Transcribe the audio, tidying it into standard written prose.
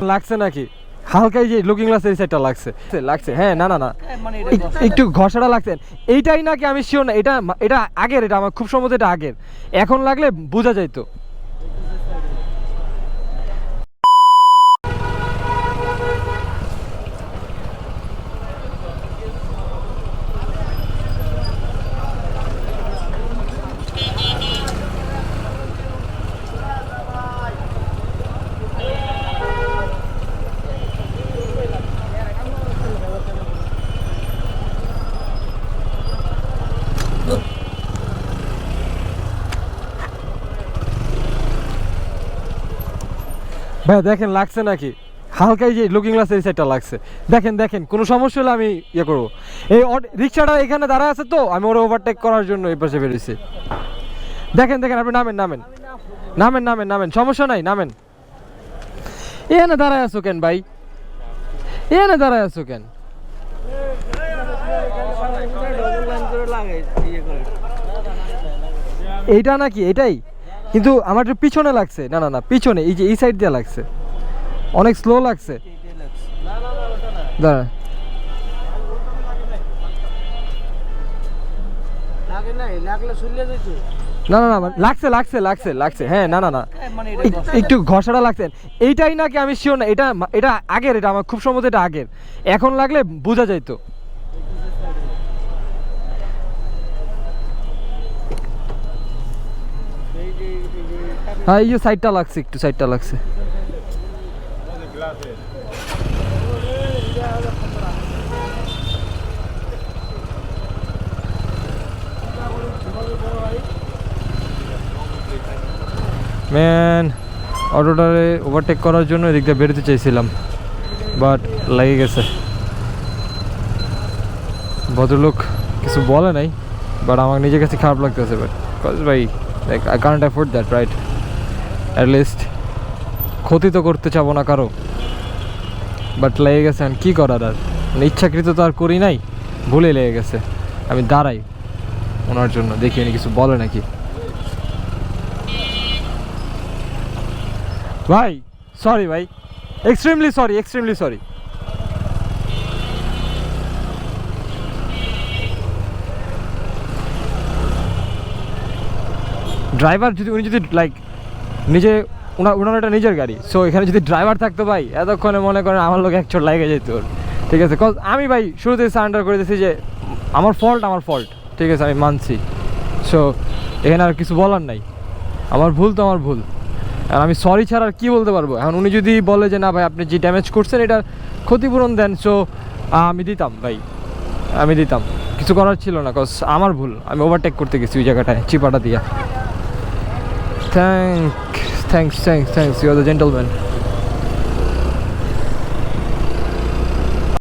লাগছে নাকি হালকা এই যে লুকিং গ্লাস এই সাইডটা লাগছে লাগছে হ্যাঁ না না না একটু ঘষাটা লাগছে এইটাই নাকি আমি শিওর না এটা এটা আগের এটা আমার খুব সম্ভবত এটা আগের এখন লাগলে বোঝা যাইতো ভাই দেখেন লাগছে নাকি হালকা এই যে লুকিং গ্লাস এই সাইডটা লাগছে দেখেন দেখেন কোনো সমস্যা হলে আমি ইয়ে করবো এই রিক্সাটা এখানে দাঁড়া আছে তো আমি ওরা ওভারটেক করার জন্য এই পাশে বেরিয়েছি দেখেন দেখেন আপনি নামেন নামেন নামেন নামেন নামেন সমস্যা নাই নামেন এখানে দাঁড়ায় আছো কেন ভাই এখানে দাঁড়ায় আছো কেন এইটা নাকি এটাই কিন্তু আমার একটু পিছনে লাগছে না না না পিছনে এই যে এই সাইড দিয়ে লাগছে অনেক স্লো লাগছে দাঁড়া না না না লাগছে লাগছে লাগছে লাগছে হ্যাঁ না না না একটু ঘষাটা লাগছে এইটাই নাকি আমি শিওর না এটা এটা আগের এটা আমার খুব সম্ভবত এটা আগের এখন লাগলে বোঝা যাইতো হ্যাঁ এই যে সাইডটা লাগছে একটু সাইডটা লাগছে ম্যান অটোটারে ওভারটেক করার জন্য এদিক দিয়ে বেরোতে চাইছিলাম বাট লেগে গেছে ভদ্রলোক কিছু বলে নাই বাট আমার নিজের কাছে খারাপ লাগতেছে বাট কজ ভাই like I can't afford that right at least ক্ষতি তো করতে চাবো না কারো বাট লেগে গেছে আর কী করার আর ইচ্ছাকৃত তো আর করি নাই ভুলে লেগে গেছে আমি দাঁড়াই ওনার জন্য দেখি উনি কিছু বলে নাকি ভাই সরি ভাই এক্সট্রিমলি সরি ড্রাইভার যদি উনি যদি লাইক নিজে ওনার একটা নিজের গাড়ি সো এখানে যদি ড্রাইভার থাকতো ভাই এতক্ষণে মনে করেন আমার লোক এক চোট লাগে যেত ওর ঠিক আছে কজ আমি ভাই শুরুতেই সারেন্ডার করে দিয়েছি যে আমার ফল্ট ঠিক আছে আমি মানছি সো এখানে আর কিছু বলার নাই আমার ভুল তো আমার ভুল আর আমি সরি ছাড়া আর কী বলতে পারবো এখন উনি যদি বলে যে না ভাই আপনি যে ড্যামেজ করছেন এটার ক্ষতিপূরণ দেন সো আমি দিতাম ভাই আমি দিতাম কিছু করার ছিল না কজ আমার ভুল আমি ওভারটেক করতে গেছি ওই জায়গাটায় চিপাটা দিয়া thanks you are the gentleman